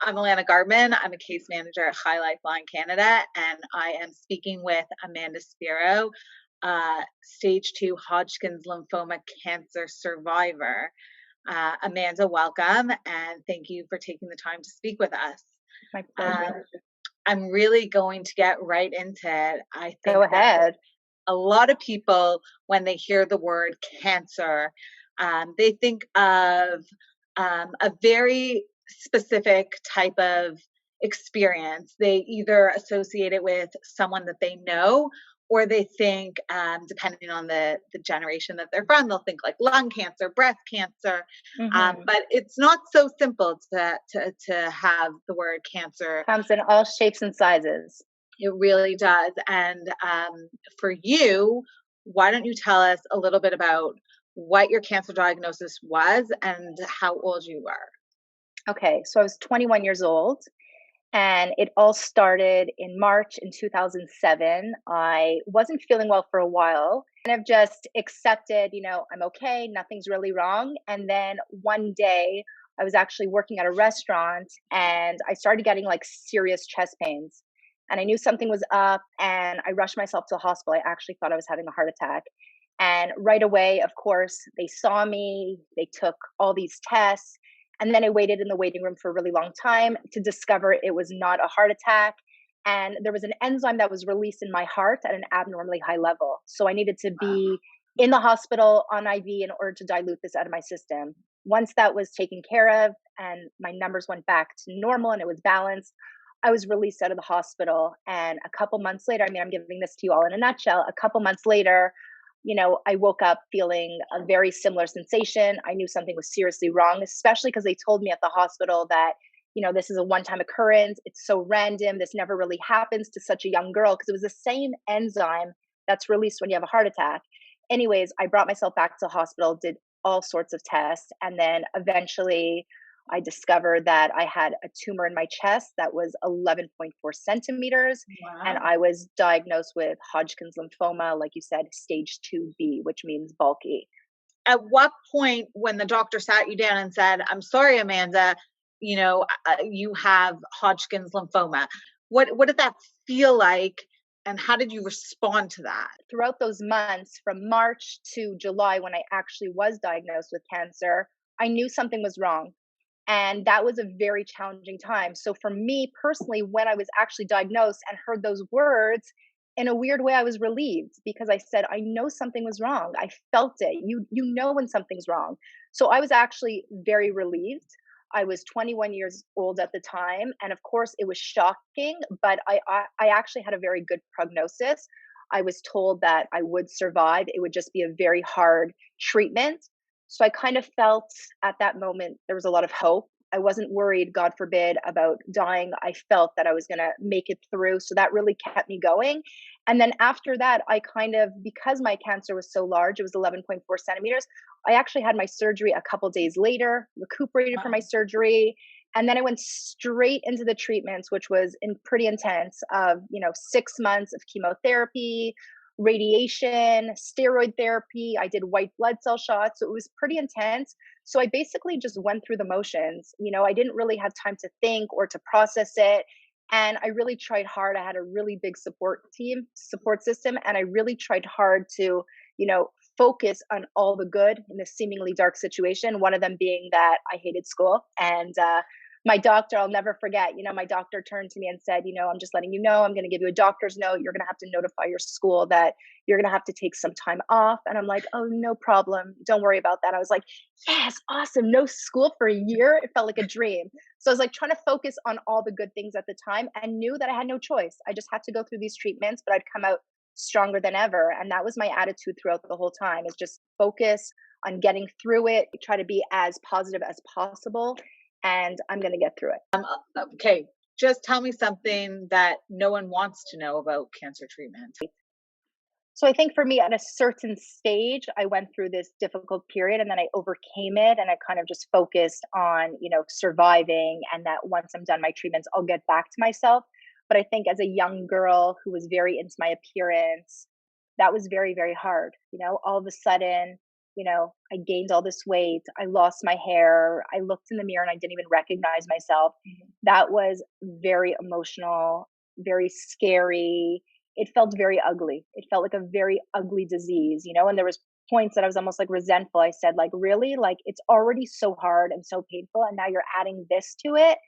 I'm Alana Gardman. I'm a case manager at High Lifeline Canada, and I am speaking with Amanda Spiro, stage 2 Hodgkin's lymphoma cancer survivor. Amanda, welcome, and thank you for taking the time to speak with us. My Um, pleasure. I'm really going to get right into it. I Go think that ahead. a lot of people, when they hear the word cancer, they think of a very specific type of experience. They either associate it with someone that they know, or they think, depending on the generation that they're from, they'll think like lung cancer, breast cancer. Hmm. But it's not so simple to have the word cancer. Comes in all shapes and sizes. It really does. And for you, why don't you tell us a little bit about what your cancer diagnosis was and how old you were? Okay, so I was 21 years old, and it all started in March in 2007. I wasn't feeling well for a while, and I've just accepted, I'm okay, nothing's really wrong. And then one day, I was actually working at a restaurant, and I started getting like serious chest pains. And I knew something was up, and I rushed myself to the hospital. I actually thought I was having a heart attack. And right away, of course, they saw me, they took all these tests. And then I waited in the waiting room for a really long time to discover it was not a heart attack. And there was an enzyme that was released in my heart at an abnormally high level. So I needed to be in the hospital on IV in order to dilute this out of my system. Once that was taken care of and my numbers went back to normal and it was balanced, I was released out of the hospital. And a couple months later, I mean, I'm giving this to you all in a nutshell. A couple months later, I woke up feeling a very similar sensation. I knew something was seriously wrong, especially because they told me at the hospital that, this is a one time occurrence. It's so random. This never really happens to such a young girl because it was the same enzyme that's released when you have a heart attack. Anyways, I brought myself back to the hospital, did all sorts of tests, and then eventually I discovered that I had a tumor in my chest that was 11.4 centimeters, and Wow. I was diagnosed with Hodgkin's lymphoma, like you said, stage 2B, which means bulky. At what point, when the doctor sat you down and said, "I'm sorry, Amanda, you have Hodgkin's lymphoma," what did that feel like, and how did you respond to that? Throughout those months, from March to July, when I actually was diagnosed with cancer, I knew something was wrong. And that was a very challenging time. So for me personally, when I was actually diagnosed and heard those words, in a weird way, I was relieved because I said, I know something was wrong. I felt it. You know when something's wrong. So I was actually very relieved. I was 21 years old at the time, and of course, it was shocking. But I actually had a very good prognosis. I was told that I would survive. It would just be a very hard treatment. So I kind of felt at that moment there was a lot of hope. I wasn't worried, God forbid, about dying. I felt that I was going to make it through. So that really kept me going. And then after that, I kind of, because my cancer was so large, it was 11.4 centimeters, I actually had my surgery a couple days later, recuperated from my Wow. surgery. And then I went straight into the treatments, which was pretty intense of, 6 months of chemotherapy, radiation, steroid therapy. I did white blood cell shots. So it was pretty intense. So I basically just went through the motions. I didn't really have time to think or to process it. And I really tried hard. I had a really big support system, and I really tried hard to, you know, focus on all the good in this seemingly dark situation. One of them being that I hated school. And my doctor, I'll never forget, my doctor turned to me and said, I'm just letting you know, I'm going to give you a doctor's note. You're going to have to notify your school that you're going to have to take some time off. And I'm like, oh, no problem. Don't worry about that. I was like, yes, awesome. No school for a year. It felt like a dream. So I was like trying to focus on all the good things at the time and knew that I had no choice. I just had to go through these treatments, but I'd come out stronger than ever. And that was my attitude throughout the whole time, is just focus on getting through it, try to be as positive as possible, and I'm going to get through it. Okay, just tell me something that no one wants to know about cancer treatment. So I think for me, at a certain stage, I went through this difficult period and then I overcame it, and I kind of just focused on, surviving, and that once I'm done my treatments, I'll get back to myself. But I think as a young girl who was very into my appearance, that was very, very hard. All of a sudden, I gained all this weight, I lost my hair, I looked in the mirror and I didn't even recognize myself. That was very emotional, very scary. It felt very ugly. It felt like a very ugly disease, and there was points that I was almost like resentful. I said, like, really? Like, it's already so hard and so painful, and now you're adding this to it.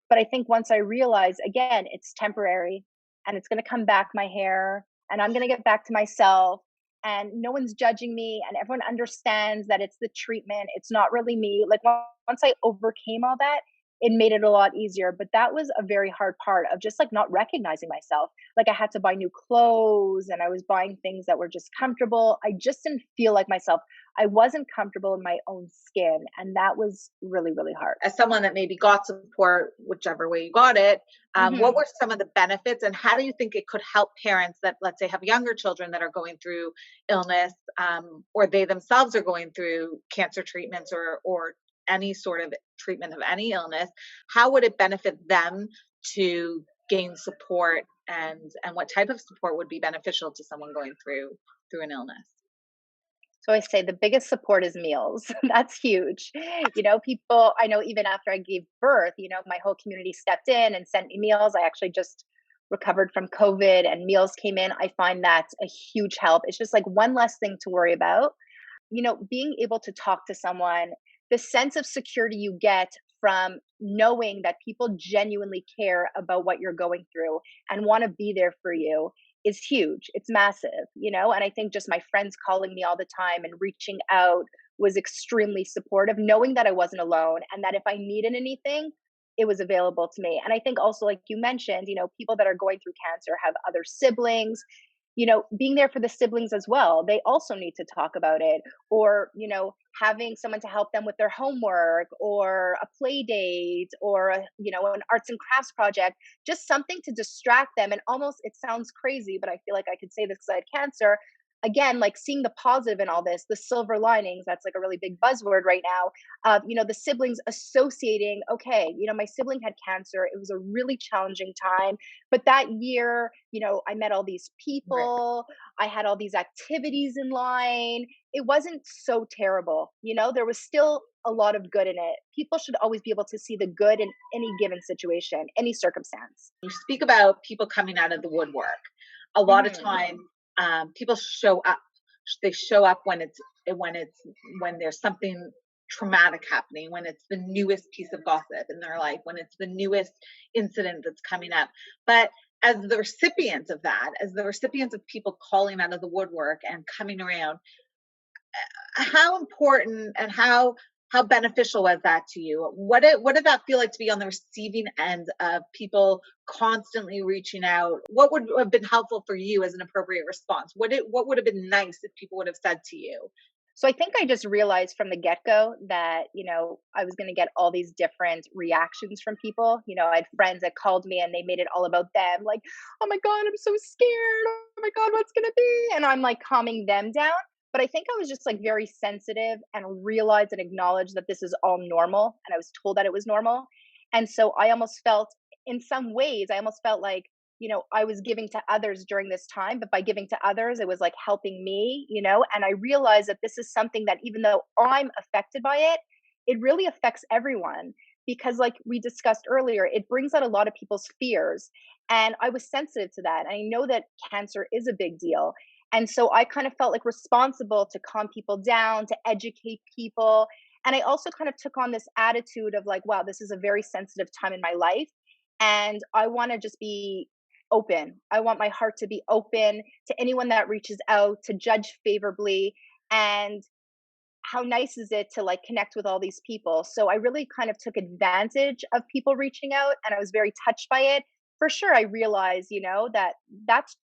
But I think once I realize, again, it's temporary and it's going to come back, my hair, and I'm going to get back to myself. And no one's judging me, and everyone understands that it's the treatment. It's not really me. Like, once I overcame all that, it made it a lot easier. But that was a very hard part of just like not recognizing myself. Like, I had to buy new clothes and I was buying things that were just comfortable. I just didn't feel like myself. I wasn't comfortable in my own skin. And that was really, really hard. As someone that maybe got support, whichever way you got it, what Hmm. were some of the benefits, and how do you think it could help parents that, let's say, have younger children that are going through illness, or they themselves are going through cancer treatments or any sort of treatment of any illness? How would it benefit them to gain support, and what type of support would be beneficial to someone going through an illness? So I say the biggest support is meals. That's huge. People, I know even after I gave birth, my whole community stepped in and sent me meals. I actually just recovered from COVID and meals came in. I find that's a huge help. It's just like one less thing to worry about. Being able to talk to someone, the sense of security you get from knowing that people genuinely care about what you're going through and want to be there for you is huge. It's massive. And I think just my friends calling me all the time and reaching out was extremely supportive, knowing that I wasn't alone and that if I needed anything, it was available to me. And I think also, like you mentioned, people that are going through cancer have other siblings, being there for the siblings as well. They also need to talk about it, or, having someone to help them with their homework or a play date or, an arts and crafts project, just something to distract them. And almost, it sounds crazy, but I feel like I could say this because I had cancer. Again, like seeing the positive in all this, the silver linings, that's like a really big buzzword right now. The siblings associating, okay, my sibling had cancer. It was a really challenging time. But that year, I met all these Right. people, I had all these activities in line. It wasn't so terrible. There was still a lot of good in it. People should always be able to see the good in any given situation, any circumstance. You speak about people coming out of the woodwork. A lot of Hmm. time, people show up. They show up when it's when there's something traumatic happening, when it's the newest piece of gossip in their life, when it's the newest incident that's coming up. But as the recipients of that, as the recipients of people calling out of the woodwork and coming around, how important and how beneficial was that to you? What did that feel like to be on the receiving end of people constantly reaching out? What would have been helpful for you as an appropriate response? What would have been nice if people would have said to you? So I think I just realized from the get go that, I was going to get all these different reactions from people. I had friends that called me and they made it all about them, like, oh my God, I'm so scared. Oh my God, what's going to be? And I'm like calming them down. But I think I was just like very sensitive and realized and acknowledged that this is all normal. And I was told that it was normal. And so I almost felt, in some ways, I almost felt like, I was giving to others during this time, but by giving to others, it was like helping me. And I realized that this is something that even though I'm affected by it, it really affects everyone because, like we discussed earlier, it brings out a lot of people's fears. And I was sensitive to that. I know that cancer is a big deal. And so I kind of felt like responsible to calm people down, to educate people. And I also kind of took on this attitude of like, wow, this is a very sensitive time in my life. And I want to just be open. I want my heart to be open to anyone that reaches out, to judge favorably. And how nice is it to like connect with all these people? So I really kind of took advantage of people reaching out and I was very touched by it. For sure, I realized, that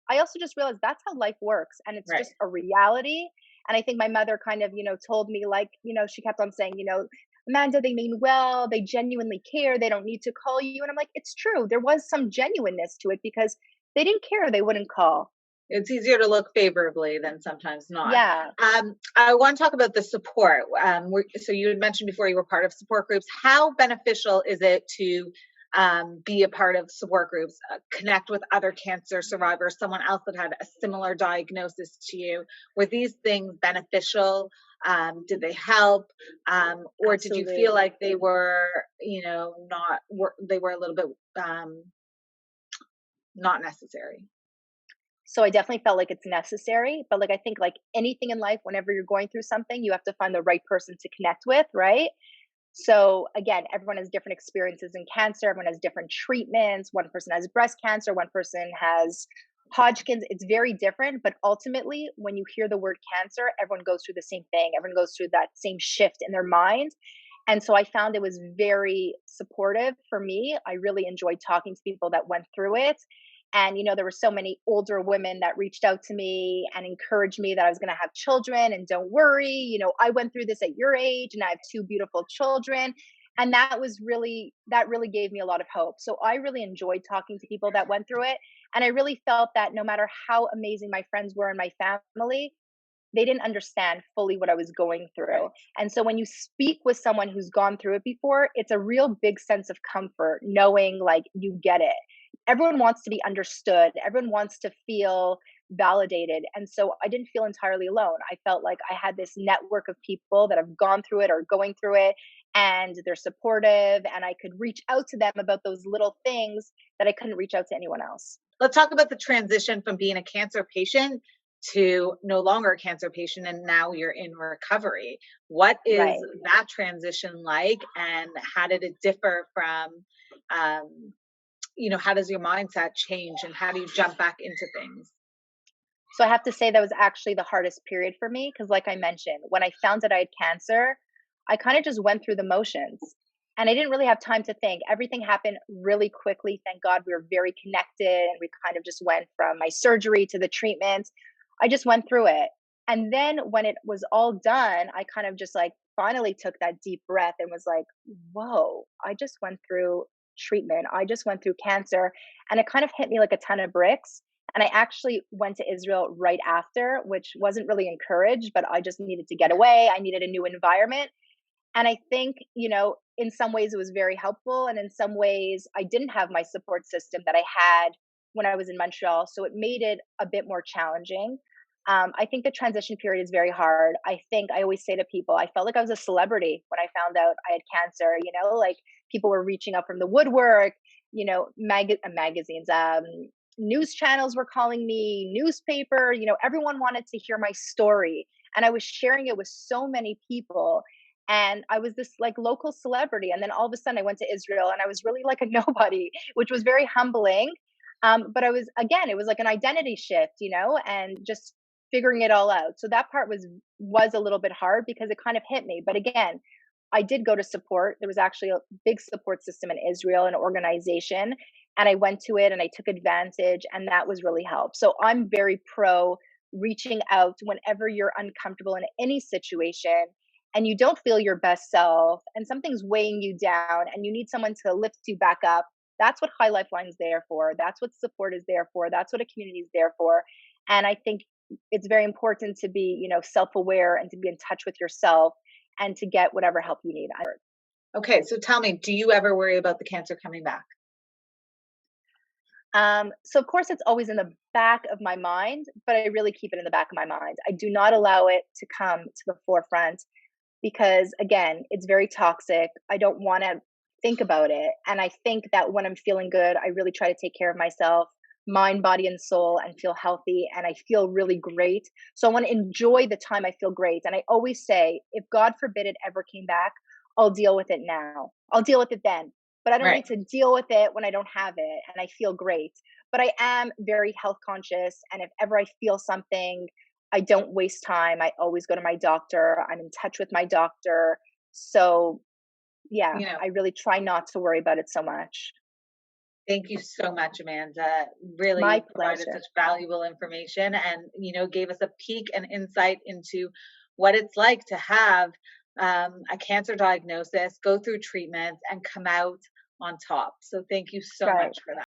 I also just realized that's how life works and it's Right. just a reality. And I think my mother kind of, told me like, she kept on saying, Amanda, they mean well, they genuinely care, they don't need to call you. And I'm like, it's true. There was some genuineness to it because they didn't care, they wouldn't call. It's easier to look favorably than sometimes not. Yeah. I want to talk about the support. So you had mentioned before you were part of support groups. How beneficial is it to be a part of support groups, connect with other cancer survivors, someone else that had a similar diagnosis to you? Were these things beneficial? Did they help? Or did you feel Absolutely. like they were, they were a little bit not necessary? So I definitely felt like it's necessary, but like I think like anything in life, whenever you're going through something, you have to find the right person to connect with, right? So again, everyone has different experiences in cancer. Everyone has different treatments. One person has breast cancer. One person has Hodgkin's. It's very different. But ultimately, when you hear the word cancer, everyone goes through the same thing. Everyone goes through that same shift in their mind. And so I found it was very supportive for me. I really enjoyed talking to people that went through it. And, there were so many older women that reached out to me and encouraged me that I was going to have children and don't worry. I went through this at your age and I have two beautiful children. And that really gave me a lot of hope. So I really enjoyed talking to people that went through it. And I really felt that no matter how amazing my friends were and my family, they didn't understand fully what I was going through. Right. And so when you speak with someone who's gone through it before, it's a real big sense of comfort knowing like you get it. Everyone wants to be understood, everyone wants to feel validated. And so I didn't feel entirely alone. I felt like I had this network of people that have gone through it or going through it, and they're supportive, and I could reach out to them about those little things that I couldn't reach out to anyone else. Let's talk about the transition from being a cancer patient to no longer a cancer patient and now you're in recovery. What is Right. that transition like, and how did it differ from, how does your mindset change and how do you jump back into things? So I have to say that was actually the hardest period for me because, like I mentioned, when I found that I had cancer, I kind of just went through the motions and I didn't really have time to think. Everything happened really quickly. Thank God we were very connected and we kind of just went from my surgery to the treatment. I just went through it. And then when it was all done, I kind of just like finally took that deep breath and was like, whoa, I just went through treatment. I just went through cancer. And it kind of hit me like a ton of bricks, and I actually went to Israel right after, which wasn't really encouraged, but I just needed to get away. I needed a new environment. And I think, in some ways it was very helpful. And in some ways, I didn't have my support system that I had when I was in Montreal. So it made it a bit more challenging. I think the transition period is very hard. I think I always say to people, I felt like I was a celebrity when I found out I had cancer, like people were reaching out from the woodwork, magazines, news channels were calling me, newspaper, everyone wanted to hear my story. And I was sharing it with so many people. And I was this like local celebrity. And then all of a sudden I went to Israel and I was really like a nobody, which was very humbling. But it was like an identity shift, and just figuring it all out. So that part was a little bit hard because it kind of hit me. But again, I did go to support. There was actually a big support system in Israel, an organization, and I went to it and I took advantage, and that was really helped. So I'm very pro reaching out whenever you're uncomfortable in any situation and you don't feel your best self and something's weighing you down and you need someone to lift you back up. That's what High Lifeline is there for. That's what support is there for. That's what a community is there for. And I think it's very important to be, self-aware and to be in touch with yourself and to get whatever help you need. Okay, so tell me, do you ever worry about the cancer coming back? So of course it's always in the back of my mind, but I really keep it in the back of my mind. I do not allow it to come to the forefront because again, it's very toxic. I don't want to think about it. And I think that when I'm feeling good, I really try to take care of myself, mind, body, and soul, and feel healthy. And I feel really great. So I want to enjoy the time I feel great. And I always say, if God forbid it ever came back, I'll deal with it now. I'll deal with it then. But I don't Right. need to deal with it when I don't have it and I feel great. But I am very health conscious. And if ever I feel something, I don't waste time. I always go to my doctor. I'm in touch with my doctor. So, yeah, You know, I really try not to worry about it so much. Thank you so much, Amanda. Really My provided such pleasure. valuable information and, gave us a peek and insight into what it's like to have a cancer diagnosis, go through treatments, and come out on top. So thank you so Right. much for that.